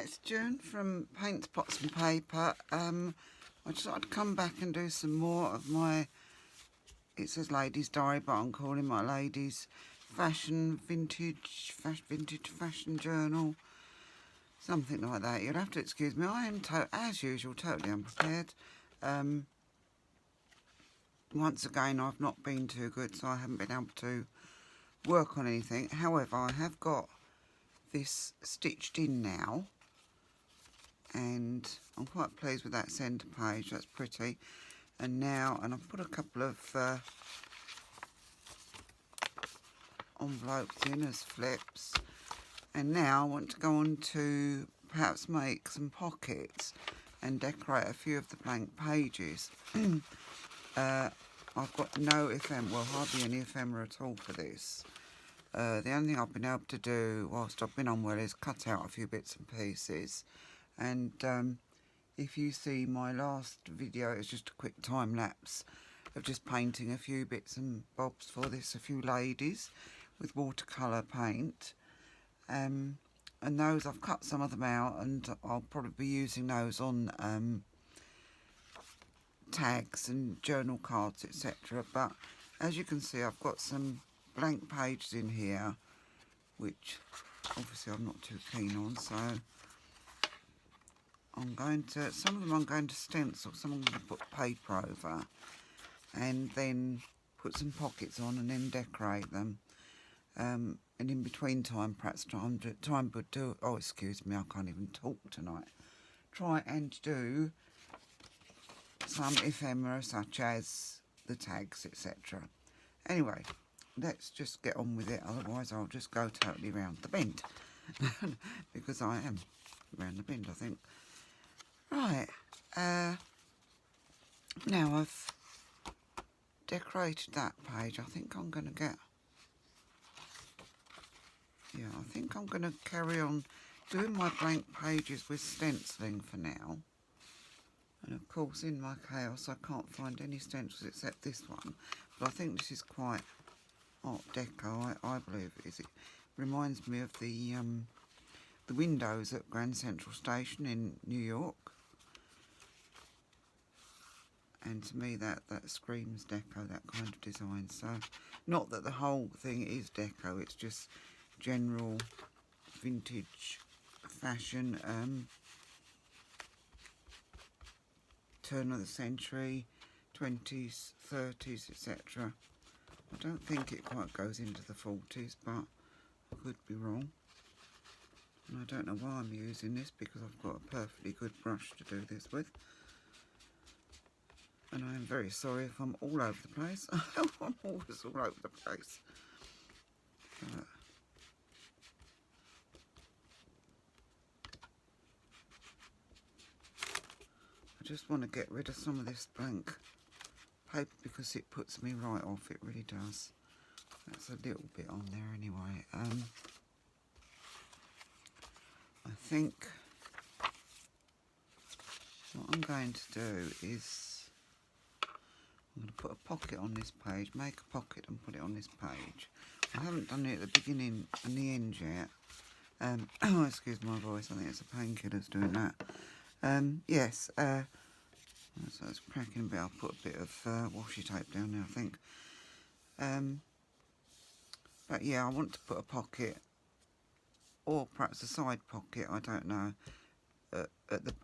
it's June from Paintspotsandpaper. I just thought I'd come back and do some more of my, it says ladies diary, but I'm calling my ladies vintage fashion journal, something like that. You'll have to excuse me, I am, as usual, totally unprepared. Once again, I've not been too good, so I haven't been able to work on anything. However, I have got this stitched in now, and I'm quite pleased with that centre page. That's pretty. And now, and I've put a couple of envelopes in as flips, and now I want to go on to perhaps make some pockets and decorate a few of the blank pages. I've got no ephemera, well, hardly any ephemera at all for this. The only thing I've been able to do whilst I've been unwell is cut out a few bits and pieces. And if you see my last video, it's just a quick time lapse of just painting a few bits and bobs for this, a few ladies with watercolour paint. And those, I've cut some of them out, and I'll probably be using those on tags and journal cards, etc. But as you can see, I've got some blank pages in here, which obviously I'm not too keen on, so I'm going to, some of them I'm going to stencil, some I'm going to put paper over, and then put some pockets on and then decorate them. And in between time, perhaps try and do, oh excuse me, I can't even talk tonight. Try and do some ephemera such as the tags, etc. Anyway, let's just get on with it, otherwise I'll just go totally round the bend. Because I am round the bend, I think. Right, now I've decorated that page. I think I'm going to get, yeah, I think I'm going to carry on doing my blank pages with stenciling for now. And of course, in my chaos, I can't find any stencils except this one. But I think this is quite Art Deco, I believe it is. It reminds me of the windows at Grand Central Station in New York. And to me, that screams deco, that kind of design. So, not that the whole thing is deco, it's just general vintage fashion, turn of the century, 20s, 30s, etc. I don't think it quite goes into the 40s, but I could be wrong. And I don't know why I'm using this, because I've got a perfectly good brush to do this with. And I am very sorry if I'm all over the place. I'm always all over the place. But I just want to get rid of some of this blank paper because it puts me right off, it really does. That's a little bit on there anyway. I think what I'm going to do is I'm going to put a pocket on this page, make a pocket and put it on this page. I haven't done it at the beginning and the end yet. Oh, excuse my voice, I think it's a painkiller's doing that. Yes, so it's cracking a bit. I'll put a bit of washi tape down there, I think. But yeah, I want to put a pocket, or perhaps a side pocket, I don't know.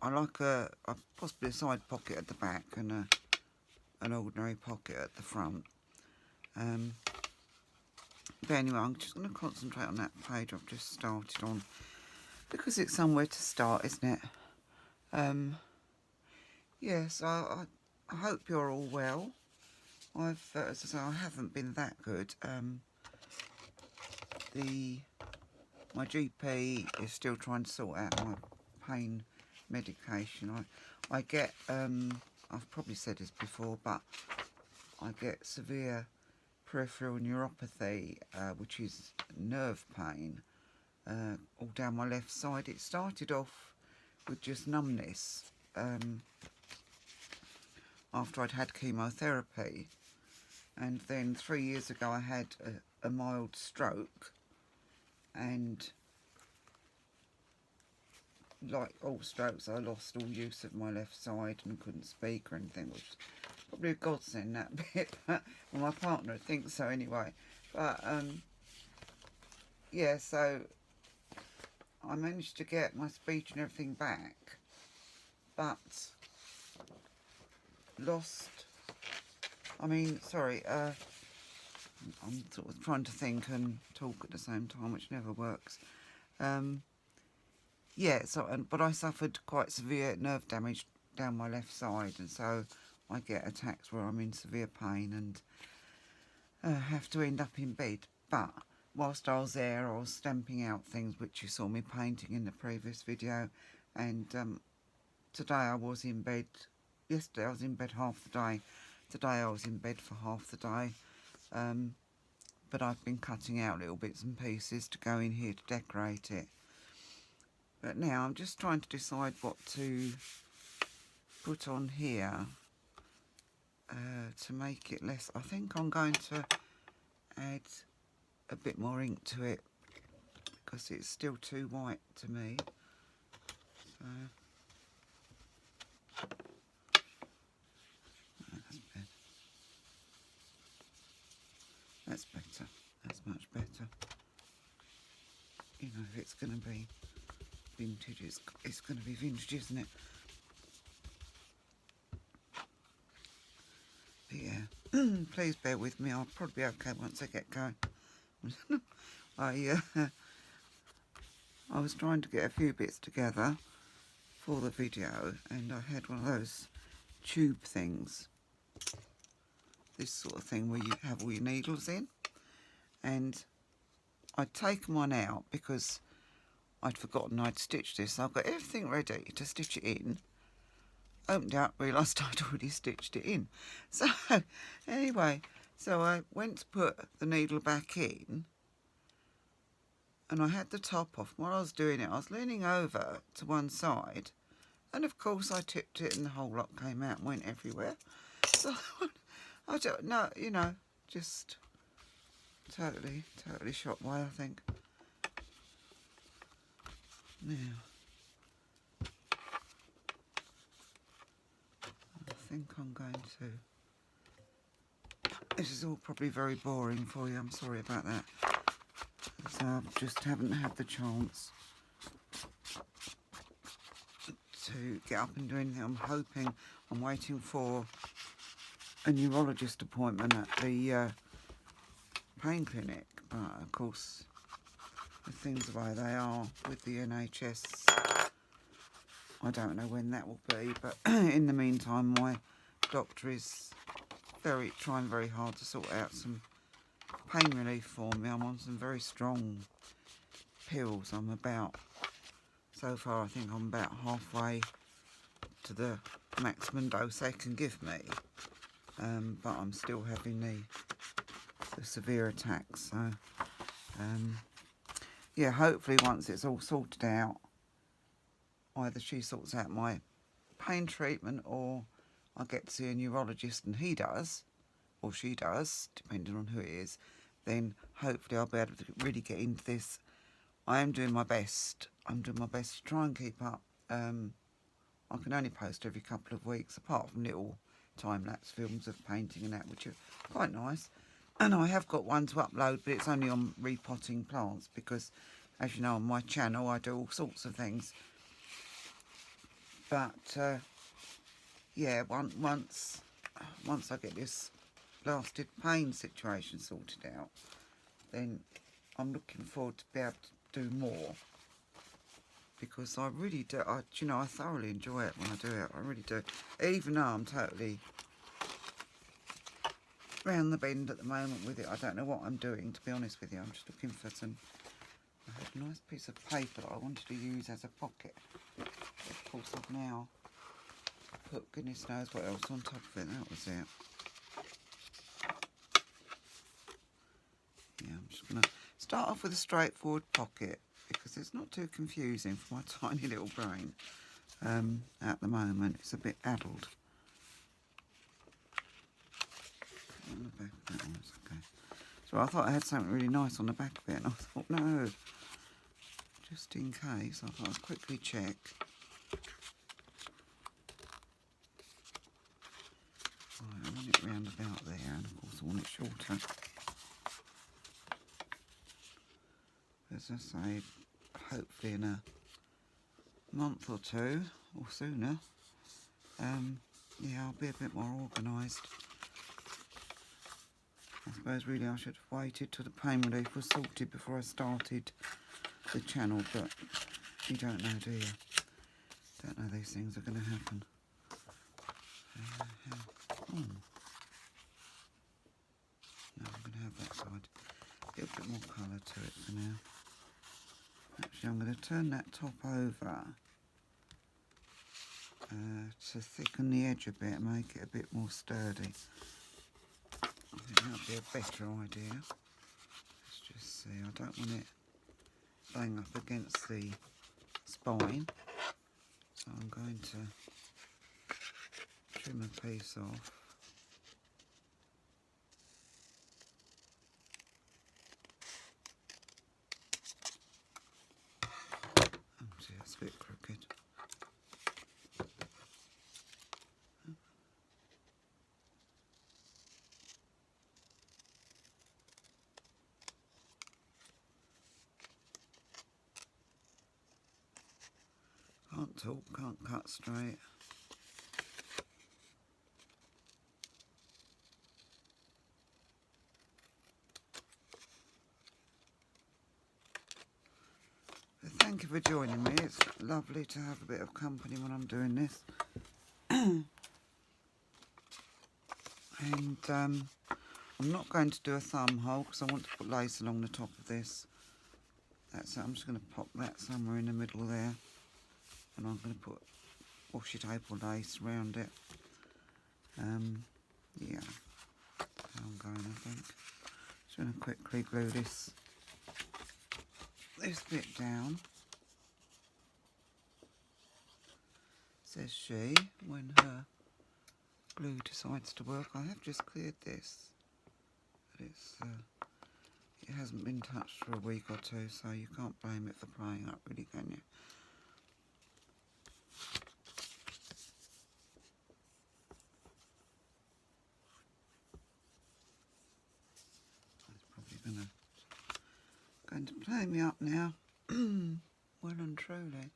I like possibly a side pocket at the back and an ordinary pocket at the front. But anyway, I'm just going to concentrate on that page I've just started on, because it's somewhere to start, isn't it? Yes, I hope you're all well. As I say, I haven't been that good. My GP is still trying to sort out my pain medication. I get, I've probably said this before, but I get severe peripheral neuropathy, which is nerve pain, all down my left side. It started off with just numbness after I'd had chemotherapy, and then 3 years ago I had a mild stroke, and like all strokes, I lost all use of my left side and couldn't speak or anything, which is probably a godsend, that bit. Well, my partner thinks so anyway. But yeah, so I managed to get my speech and everything back, but lost. I mean, sorry. I'm sort of trying to think and talk at the same time, which never works. Yeah, but I suffered quite severe nerve damage down my left side, and so I get attacks where I'm in severe pain and have to end up in bed. But whilst I was there, I was stamping out things which you saw me painting in the previous video, and today I was in bed. Yesterday I was in bed half the day. Today I was in bed for half the day. But I've been cutting out little bits and pieces to go in here to decorate it. But now I'm just trying to decide what to put on here to make it less. I think I'm going to add a bit more ink to it because it's still too white to me. So that's better. That's much better. You know, if it's going to be vintage, it's going to be vintage, isn't it? But yeah, please bear with me. I'll probably be okay once I get going. I was trying to get a few bits together for the video, and I had one of those tube things. This sort of thing where you have all your needles in, and I'd taken one out because I'd forgotten I'd stitched this. So I've got everything ready to stitch it in. Opened it up, realised I'd already stitched it in. So anyway, so I went to put the needle back in, and I had the top off. While I was doing it, I was leaning over to one side, and of course I tipped it and the whole lot came out and went everywhere. So I don't know, you know, just totally shot away, I think. Now, I think I'm going to... This is all probably very boring for you, I'm sorry about that. So I just haven't had the chance to get up and do anything. I'm waiting for a neurologist appointment at the pain clinic, but of course with things the way they are with the NHS, I don't know when that will be, but in the meantime my doctor is trying very hard to sort out some pain relief for me. I'm on some very strong pills. So far I think I'm about halfway to the maximum dose they can give me, but I'm still having the severe attacks. So yeah, hopefully once it's all sorted out, either she sorts out my pain treatment or I get to see a neurologist and he does, or she does, depending on who it is, then hopefully I'll be able to really get into this. I am doing my best. I'm doing my best to try and keep up. I can only post every couple of weeks, apart from little time-lapse films of painting and that, which are quite nice. And I have got one to upload, but it's only on repotting plants because, as you know, on my channel I do all sorts of things. But yeah, once I get this blasted pain situation sorted out, then I'm looking forward to be able to do more, because I really do. You know, I thoroughly enjoy it when I do it. I really do. Even though I'm totally round the bend at the moment with it. I don't know what I'm doing, to be honest with you. I'm just looking for some... I had a nice piece of paper that I wanted to use as a pocket. Of course, I've now put goodness knows what else on top of it. That was it. Yeah, I'm just going to start off with a straightforward pocket, because it's not too confusing for my tiny little brain at the moment. It's a bit addled. On the back of that one, okay. So I thought I had something really nice on the back of it, and I thought, no, just in case. I thought I'd quickly check. Right, I want it round about there, and of course I want it shorter. As I say, hopefully in a month or two, or sooner, yeah, I'll be a bit more organised. I suppose really I should have waited till the pain relief was sorted before I started the channel, but you don't know, do you? Don't know these things are going to happen. No, I'm going to have that side. Get a bit more colour to it for now. Actually, I'm going to turn that top over to thicken the edge a bit and make it a bit more sturdy. I think that would be a better idea. Let's just see, I don't want it bang up against the spine, so I'm going to trim a piece off. Oh dear, it's a bit crooked. Can't talk, can't cut straight. But thank you for joining me. It's lovely to have a bit of company when I'm doing this. And I'm not going to do a thumb hole because I want to put lace along the top of this. That's it. I'm just going to pop that somewhere in the middle there. And I'm going to put washi tape or lace around it. Yeah, that's how I'm going, I think. Just going to quickly glue this bit down. Says she, when her glue decides to work. I have just cleared this, but it hasn't been touched for a week or two, so you can't blame it for playing up, really, can you? Going to play me up now. Well and truly.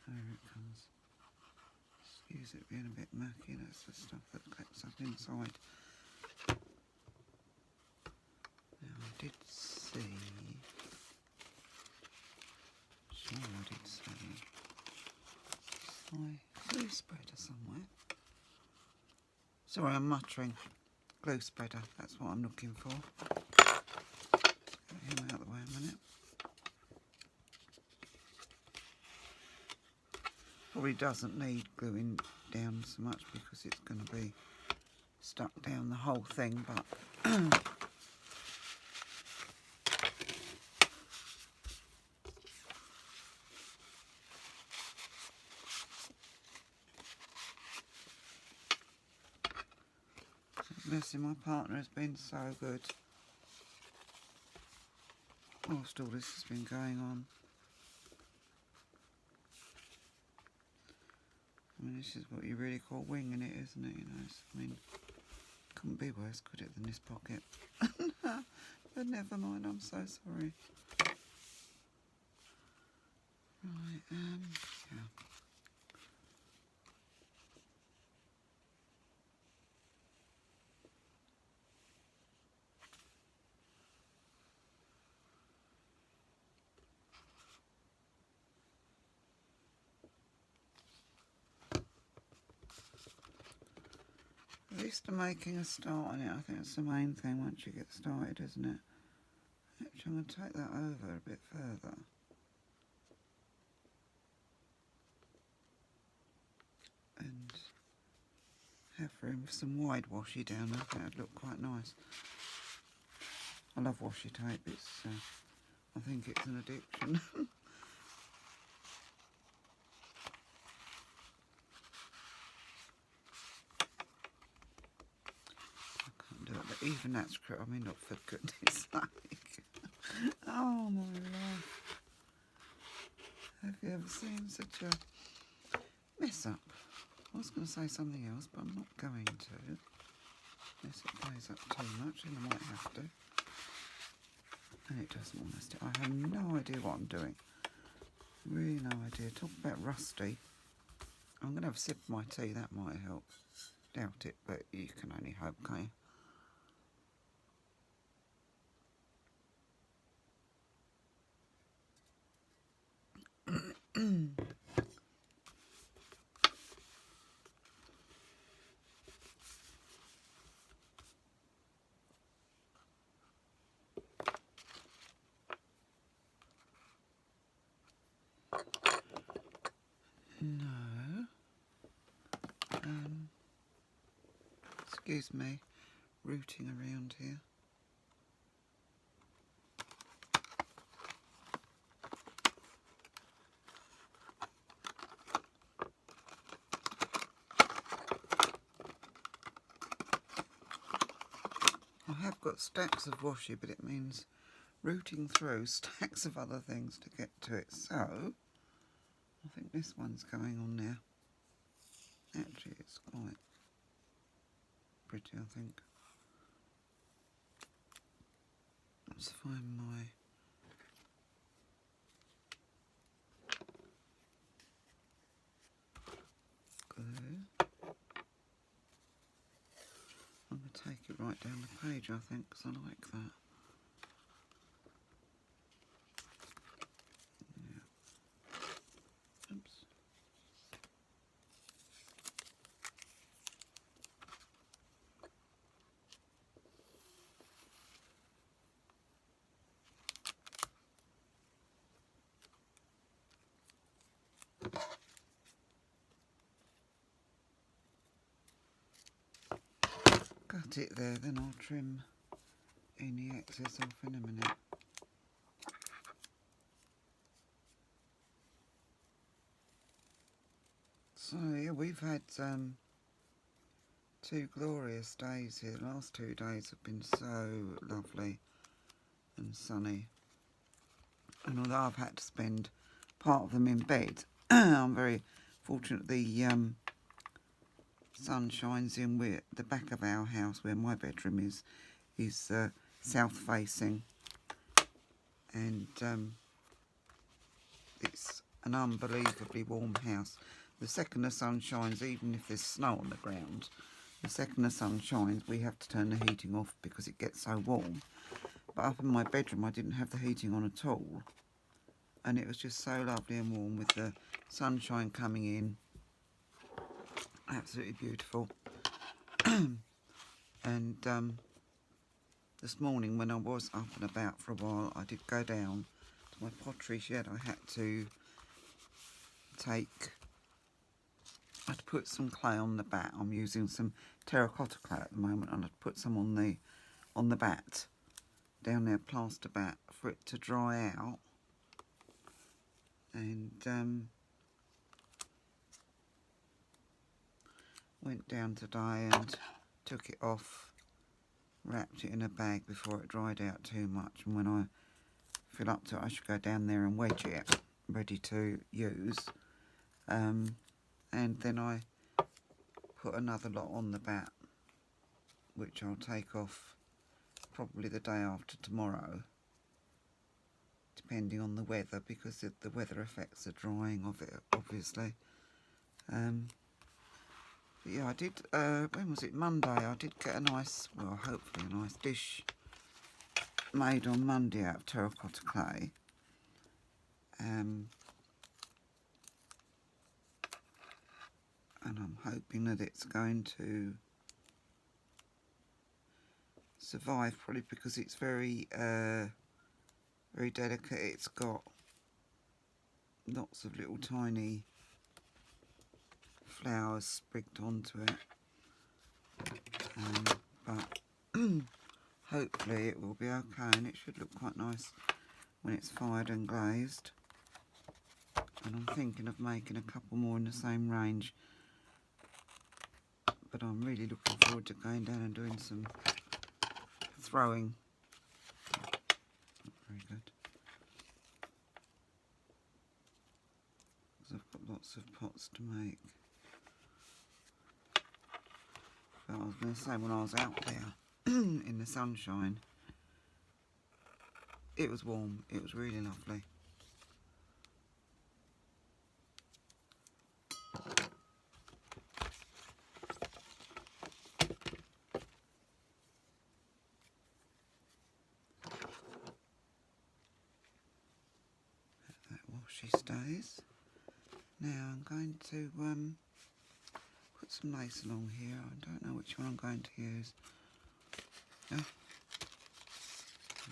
There it comes. Excuse it being a bit murky, that's the stuff that collects up inside. Now I did see... Sure, I did see my glue spreader somewhere. Sorry, I'm muttering. Glue spreader, that's what I'm looking for. Get him out of the way a minute. Probably doesn't need gluing down so much because it's going to be stuck down the whole thing, but bless him, my partner has been so good whilst all this has been going on. I mean, this is what you really call winging it, isn't it? You know, I mean, couldn't be worse, could it, than this pocket? But never mind, I'm so sorry. Right, yeah. At least I'm making a start on it. I think that's the main thing once you get started, isn't it? Actually, I'm going to take that over a bit further. And have room for some wide washi down there. I think that'd look quite nice. I love washi tape. It's, I think it's an addiction. even that's correct. I mean, not for goodness sake. Oh my life. Have you ever seen such a mess up? I was going to say something else, but I'm not going to. Unless it plays up too much, and I might have to. And it doesn't want us to. I have no idea what I'm doing. Really no idea. Talk about rusty. I'm going to have a sip of my tea, that might help. Doubt it, but you can only hope, can't you? No. Excuse me, rooting around here. I have got stacks of washi, but it means rooting through stacks of other things to get to it. So, I think this one's going on now. Actually, it's quite pretty, I think. Let's find my glue. I'm going to take it right down the page, I think, because I like that. Yeah. Oops. Cut it there, then I'll trim any excess off in a minute. So yeah, we've had 2 glorious days here. The last 2 days have been so lovely and sunny. And although I've had to spend part of them in bed, I'm very fortunate the sun shines in where the back of our house, where my bedroom is south facing, and it's an unbelievably warm house. The second the sun shines, even if there's snow on the ground, the second the sun shines we have to turn the heating off because it gets so warm. But up in my bedroom I didn't have the heating on at all, and it was just so lovely and warm with the sunshine coming in. Absolutely beautiful. And this morning when I was up and about for a while, I did go down to my pottery shed. I had to put some clay on the bat. I'm using some terracotta clay at the moment, and I'd put some on the bat down there, plaster bat, for it to dry out. And went down today and took it off, wrapped it in a bag before it dried out too much, and when I fill up to it I should go down there and wedge it ready to use. And then I put another lot on the bat, which I'll take off probably the day after tomorrow, depending on the weather, because the weather affects the drying of it, obviously. But yeah, I did, when was it, Monday, I did get a nice, well, hopefully a nice dish made on Monday out of terracotta clay. And I'm hoping that it's going to survive, probably because it's very, very delicate. It's got lots of little tiny flowers sprigged onto it, but hopefully it will be okay, and it should look quite nice when it's fired and glazed. And I'm thinking of making a couple more in the same range, but I'm really looking forward to going down and doing some throwing. Not very good. Because I've got lots of pots to make. But I was going to say, when I was out there in the sunshine, it was warm. It was really lovely. She stays. Now I'm going to put some lace along here. I don't know which one I'm going to use. Oh,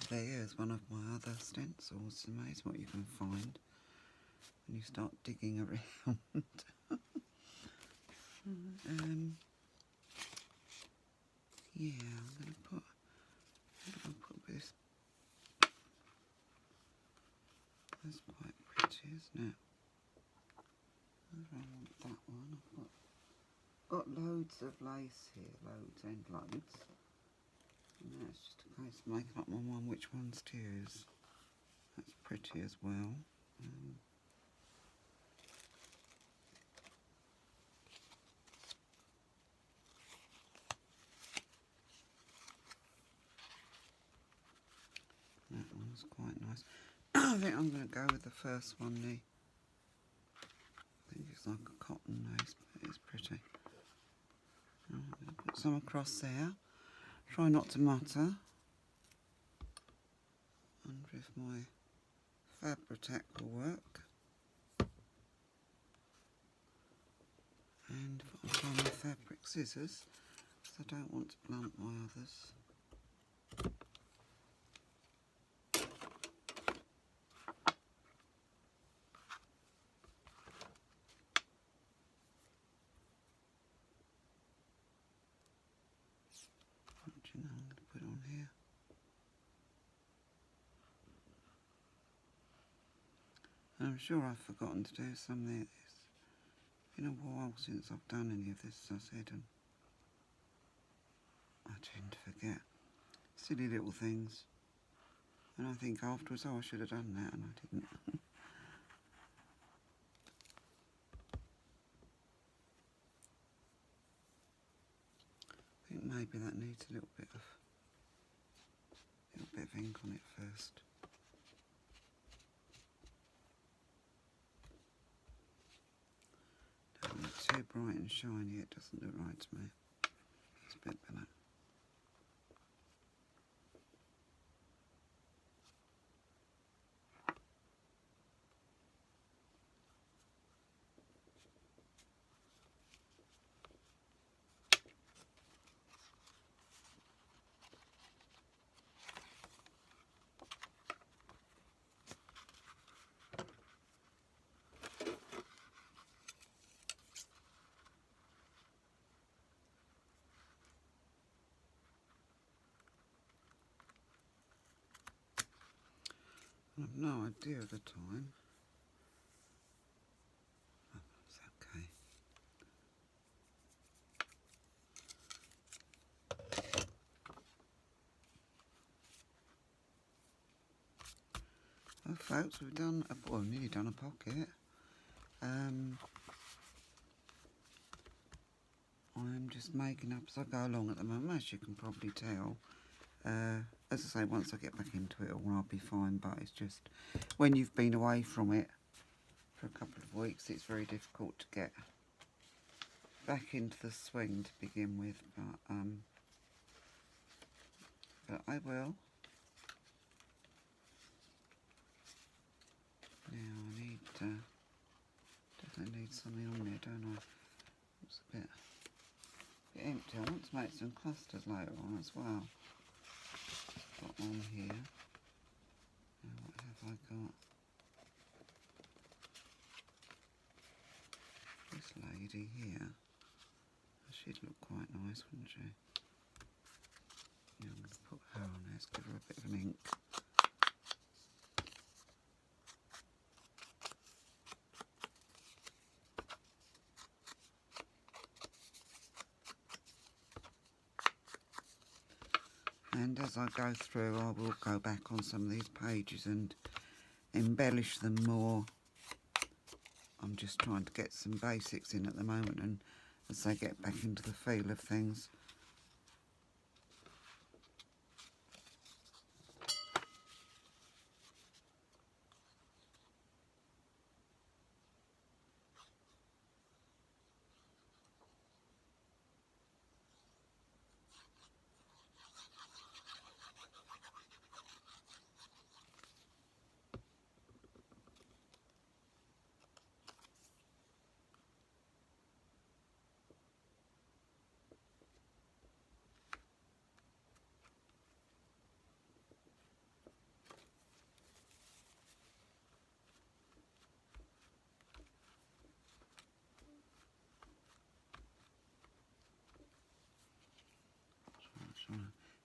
there's one of my other stencils. It's amazing what you can find when you start digging around. Yeah, I'm going to put. Where do I put this? That's quite pretty, isn't it? I don't want that one. I've got loads of lace here, loads and loads. And now it's just a case of making up my mind which ones to use. That's pretty as well. That one's quite nice. I think I'm going to go with the first one. I think it's like a cotton lace, but it's pretty. I'm going to put some across there. Try not to mutter. Wonder if my Fab-Protect will work. And if I find my fabric scissors, because I don't want to blunt my others. I'm going to put on here. I'm sure I've forgotten to do something like this. It's been a while since I've done any of this, as I said, and I tend to forget silly little things. And I think afterwards, oh, I should have done that, and I didn't. I think maybe that needs a little bit of ink on it first. Don't want it too bright and shiny, it doesn't look right to me. It's a bit better. I've no idea of the time. Oh, it's okay. Well, folks, we've done nearly done a pocket. I'm just making up as I go along at the moment, as you can probably tell. As I say, once I get back into it all, I'll be fine, but it's just when you've been away from it for a couple of weeks, it's very difficult to get back into the swing to begin with, but I will. Now I need definitely need something on there, don't I? It's a bit empty. I want to make some clusters later on as well. Got on here. Now what have I got? This lady here. She'd look quite nice, wouldn't she? Yeah, I'm going to put her on there. Let's give her a bit of an ink. And as I go through, I will go back on some of these pages and embellish them more. I'm just trying to get some basics in at the moment, and as I get back into the feel of things.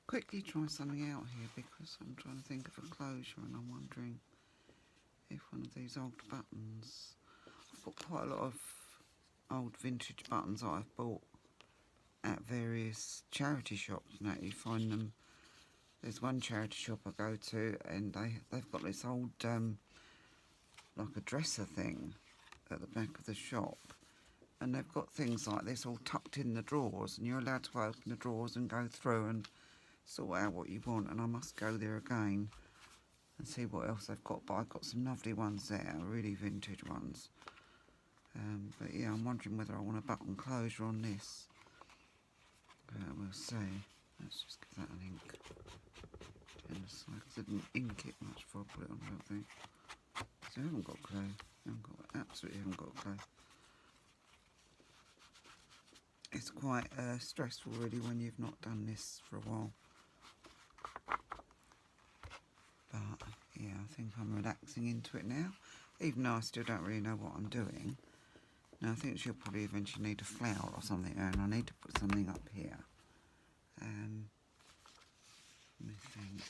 Quickly try something out here because I'm trying to think of a closure, and I'm wondering if one of these old buttons. I've got quite a lot of old vintage buttons that I've bought at various charity shops. Now you find them. There's one charity shop I go to, and they've got this old like a dresser thing at the back of the shop, and they've got things like this all tucked in the drawers, and you're allowed to open the drawers and go through and sort out what you want. And I must go there again and see what else they've got, but I've got some lovely ones there, really vintage ones. But yeah, I'm wondering whether I want a button closure on this. We'll see. Let's just give that an ink. Because I didn't ink it much before I put it on, I don't think. So I haven't got a clue. Absolutely haven't got a clue. It's quite stressful really when you've not done this for a while. But yeah, I think I'm relaxing into it now, even though I still don't really know what I'm doing. Now I think she'll probably eventually need a flower or something, and I need to put something up here. Let me think.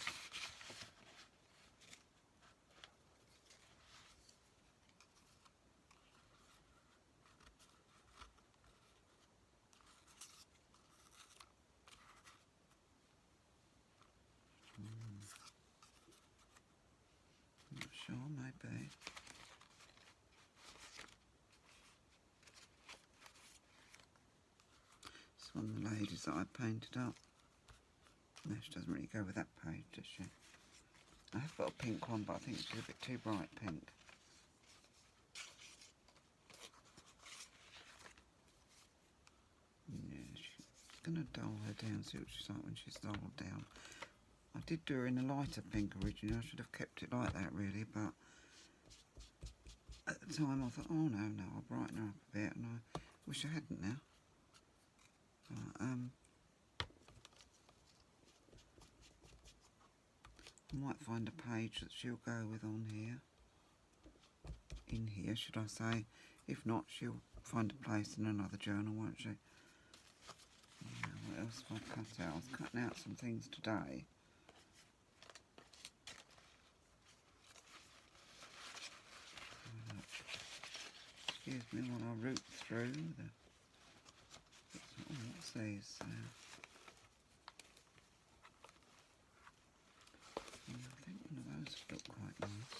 Not sure, maybe. It's one of the ladies that I painted up. No, she doesn't really go with that page, does she? I have got a pink one, but I think she's a bit too bright pink. Yeah, she's going to dull her down, see what she's like when she's dulled down. I did do her in a lighter pink originally. I should have kept it like that really, but at the time I thought, oh no, I'll brighten her up a bit, and I wish I hadn't now. But, I might find a page that she'll go with on here. In here, should I say. If not, she'll find a place in another journal, won't she? Yeah, what else have I cut out? I was cutting out some things today. Excuse me while I root through the... Oh, what's these? Yeah, I think one of those look quite nice.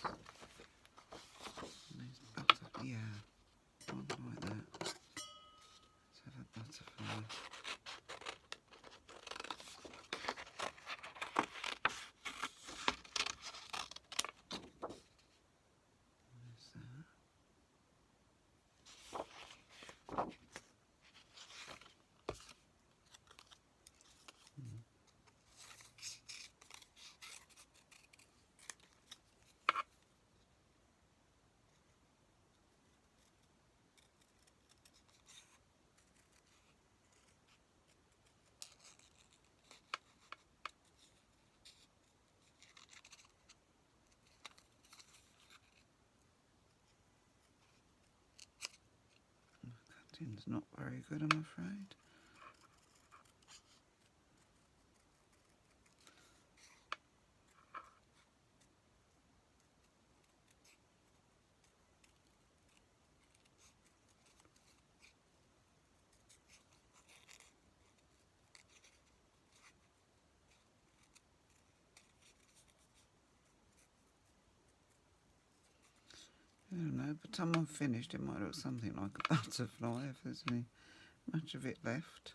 And these yeah, one like that. Let's have a butterfly. There's that. Cutting's not very good, I'm afraid. don't know, by the time I'm finished it might look something like a butterfly if there's any much of it left.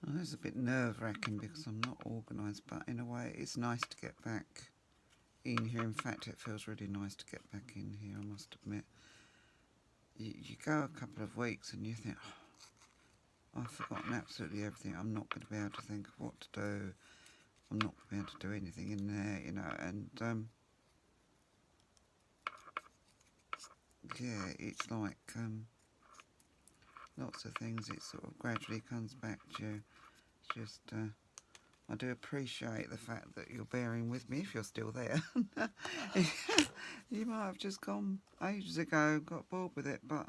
Well, it's a bit nerve-wracking because I'm not organised, but in a way it's nice to get back in here. In fact, it feels really nice to get back in here, I must admit. You go a couple of weeks and you think, oh, I've forgotten absolutely everything. I'm not going to be able to think of what to do. I'm not going to be able to do anything in there, you know, and yeah, it's like lots of things, it sort of gradually comes back to you. It's just, I do appreciate the fact that you're bearing with me if you're still there. You might have just gone ages ago, got bored with it, but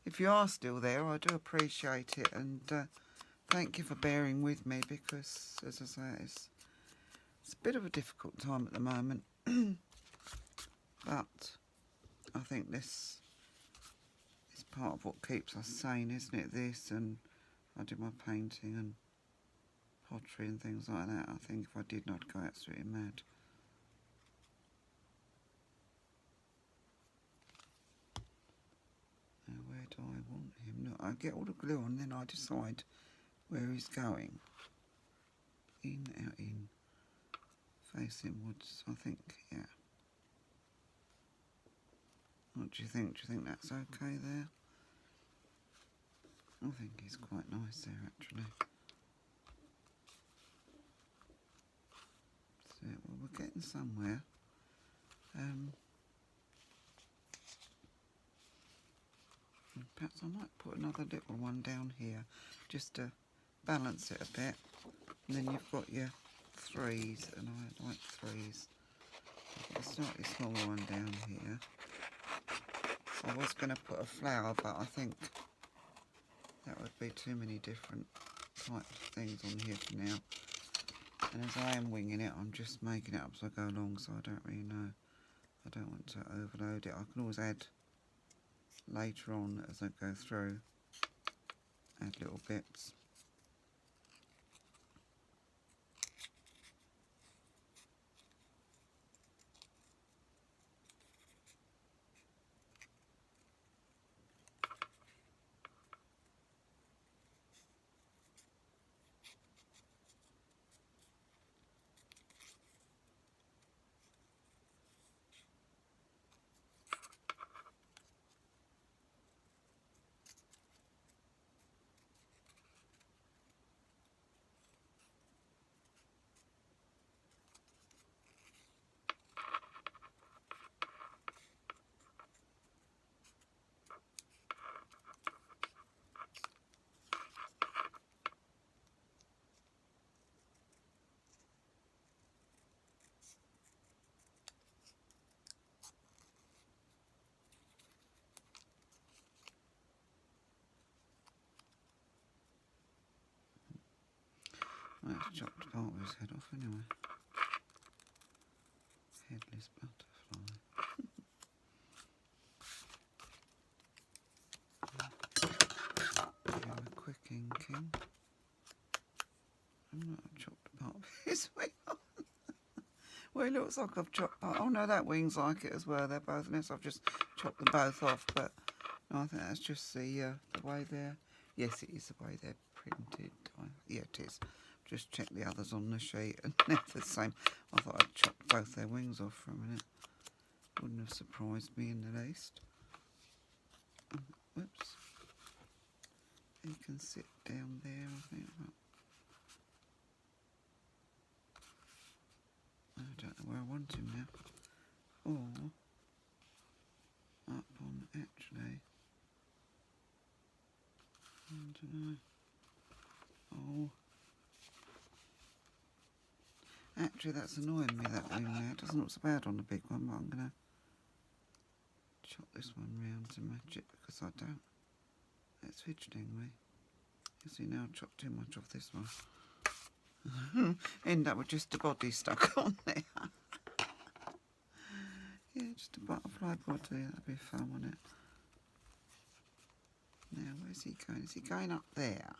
if you are still there, I do appreciate it, and thank you for bearing with me because, as I say, it's a bit of a difficult time at the moment, but I think this is part of what keeps us sane, isn't it? This, and I do my painting and pottery and things like that. I think if I did, I'd go absolutely mad. Now, where do I want him? No, I get all the glue on, then I decide where he's going. In, out, in. Face inwards, I think, yeah. What do you think? Do you think that's okay there? I think he's quite nice there, actually. So, well, we're getting somewhere. Perhaps I might put another little one down here, just to balance it a bit. And then you've got your threes, and I like threes. I've got a slightly smaller one down here. I was going to put a flower, but I think that would be too many different types of things on here for now. And as I am winging it, I'm just making it up as I go along, so I don't really know. I don't want to overload it. I can always add later on as I go through, add little bits. Let's chop part of his head off anyway. Headless butterfly. Yeah, a quick inking. I'm not chopped part of his wing off. Well, it looks like I've chopped part. Oh no, that wing's like it as well. They're both, unless I've just chopped them both off. But no, I think that's just the way they're. Yes, it is the way they're printed. Yeah, it is. Just check the others on the sheet, and they're the same. I thought I'd chopped both their wings off for a minute. Wouldn't have surprised me in the least. Whoops. He can sit down there, I think. I don't know where I want him now. Or up on, actually. I don't know. Oh. Actually, that's annoying me, that wing there. It doesn't look so bad on the big one, but I'm going to chop this one round to match it because I don't. It's fidgeting me. You see now I chopped too much off this one. End up with just a body stuck on there. Yeah, just a butterfly body, that'd be fun, wouldn't it? Now, where's he going? Is he going up there?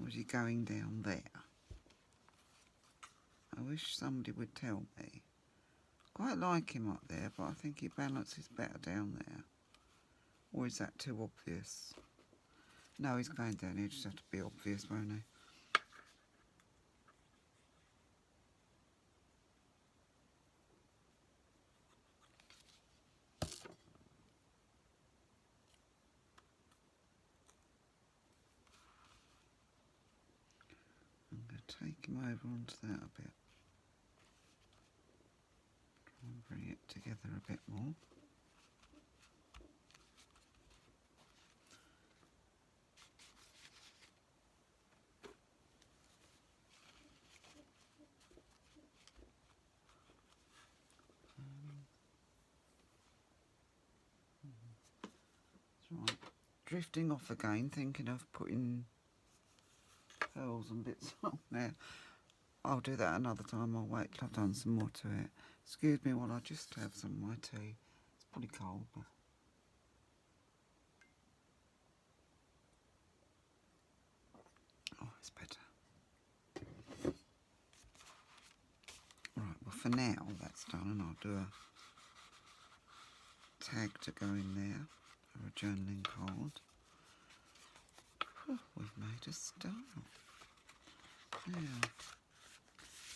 Or is he going down there? I wish somebody would tell me. Quite like him up there, but I think he balances better down there. Or is that too obvious? No, he's going down here, just have to be obvious, won't he? I'm going to take him over onto that a bit. Try and bring it together a bit more. Right. Drifting off again, thinking of putting pearls and bits on there. I'll do that another time. I'll wait till I've done some more to it. Excuse me while I just have some of my tea. It's pretty cold, but... oh, it's better. Right, well for now that's done, and I'll do a tag to go in there for a journaling card. Oh, we've made a start. Now,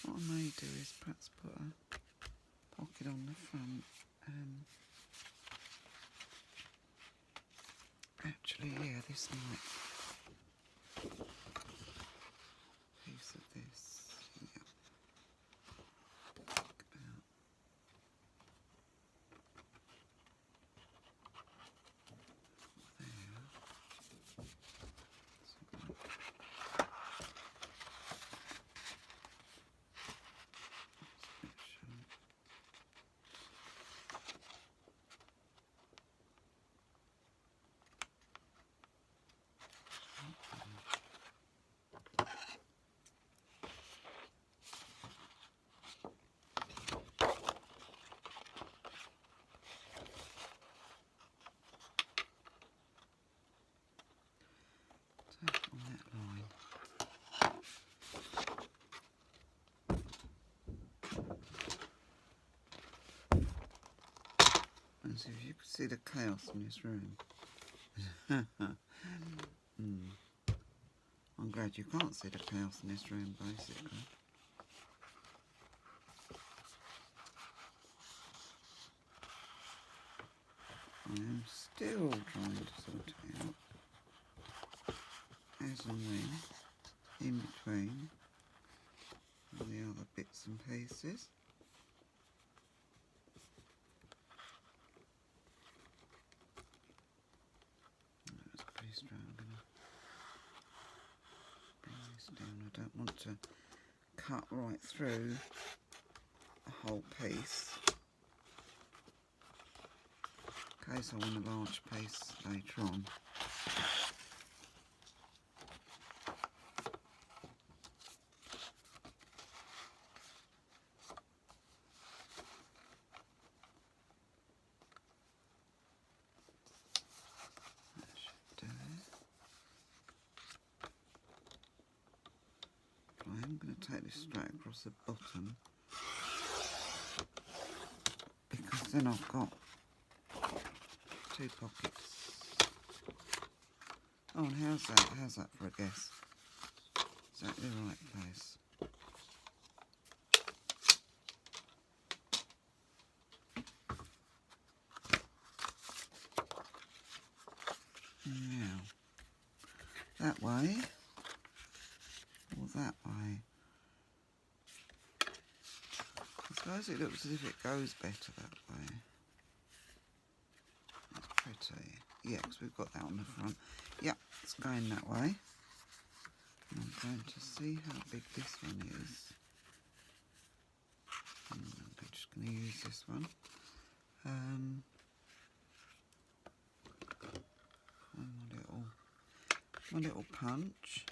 what I may do is perhaps put a pocket on the front. Actually, yeah, this might... piece of this, yeah. About on that line. And so if you could see the chaos in this room. I'm glad you can't see the chaos in this room, basically. I am still trying to sort it out. As and when, in between all the other bits and pieces. That's pretty strong. I'm going to bring this down. I don't want to cut right through a whole piece, in case I want a large piece later on. I'm going to take this straight across the bottom, because then I've got 2 pockets. Oh, and how's that? How's that for a guess? Exactly the right place. Now, that way, or that way. I suppose it looks as if it goes better that way. That's pretty. Yeah, because we've got that on the front. Yeah, it's going that way. And I'm going to see how big this one is. I'm just going to use this one. Find my little my little punch.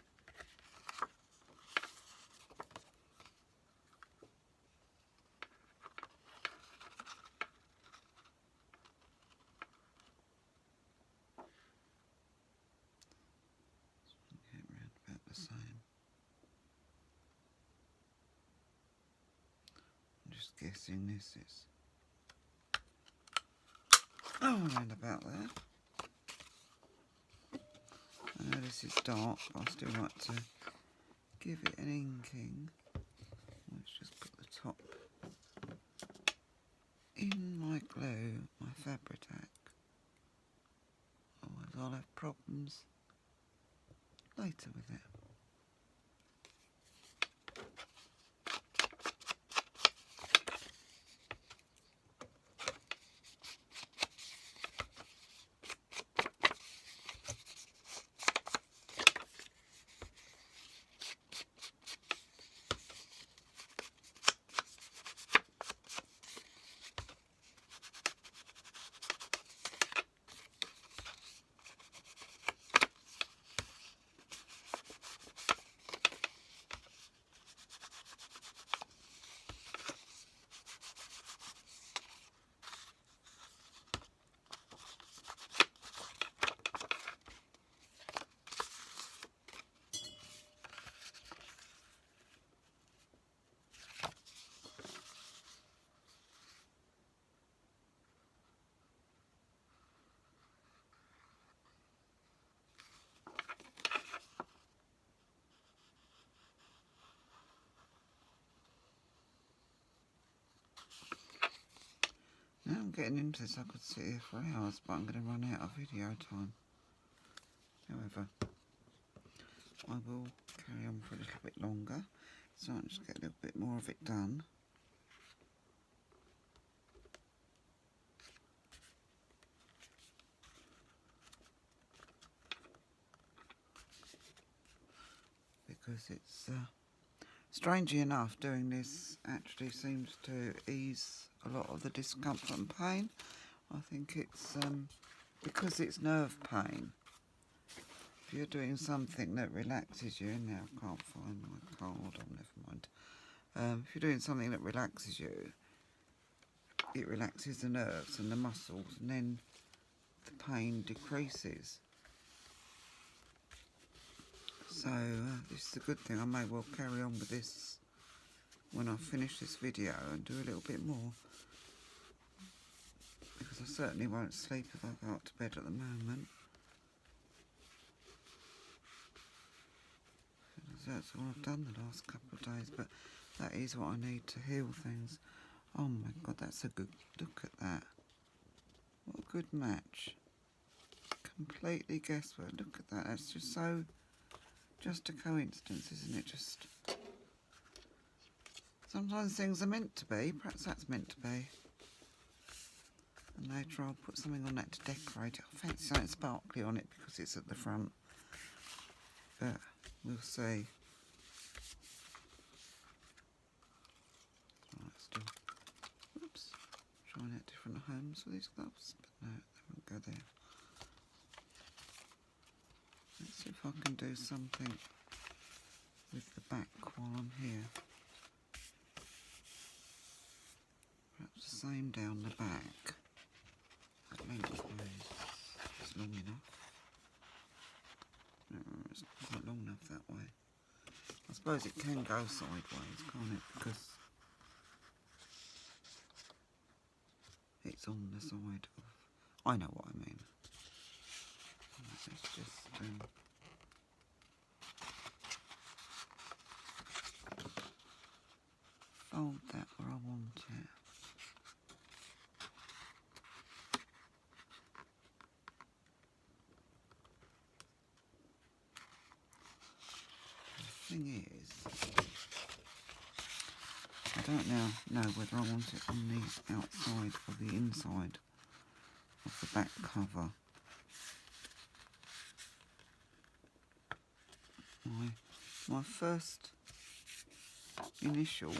Get round about the same. I'm just guessing this is around about there. I know this is dark, but I still like to give it an inking. Let's just put the top in my glue, my Fabri-Tac. Otherwise I'll have problems later with it. Now I'm getting into this, I could sit here for hours, but I'm going to run out of video time. However, I will carry on for a little bit longer, so I'll just get a little bit more of it done. Because it's, strangely enough, doing this actually seems to ease a lot of the discomfort and pain. I think it's because it's nerve pain. If you're doing something that relaxes you, now I can't find my card, oh never mind. If you're doing something that relaxes you, it relaxes the nerves and the muscles, and then the pain decreases. So this is a good thing. I may well carry on with this when I finish this video and do a little bit more, because I certainly won't sleep if I go up to bed at the moment. That's all I've done the last couple of days, but that is what I need to heal things. Oh my God, that's a good look at that. What a good match. Completely guesswork. Look at that. That's just so, just a coincidence, isn't it? Just sometimes things are meant to be. Perhaps that's meant to be. And later I'll put something on that to decorate it. I fancy something sparkly on it because it's at the front. But we'll see. Right, still. Oops. Trying out different homes for these gloves, but no, they won't go there. Let's see if I can do something with the back while I'm here. Perhaps the same down the back. That lengthways. It's long enough. No, it's not quite long enough that way. I suppose it can go sideways, can't it? Because it's on the side of... I know what I mean. Let's just... fold that where I want it. The thing is, I don't now know whether I want it on the outside or the inside of the back cover. My first initial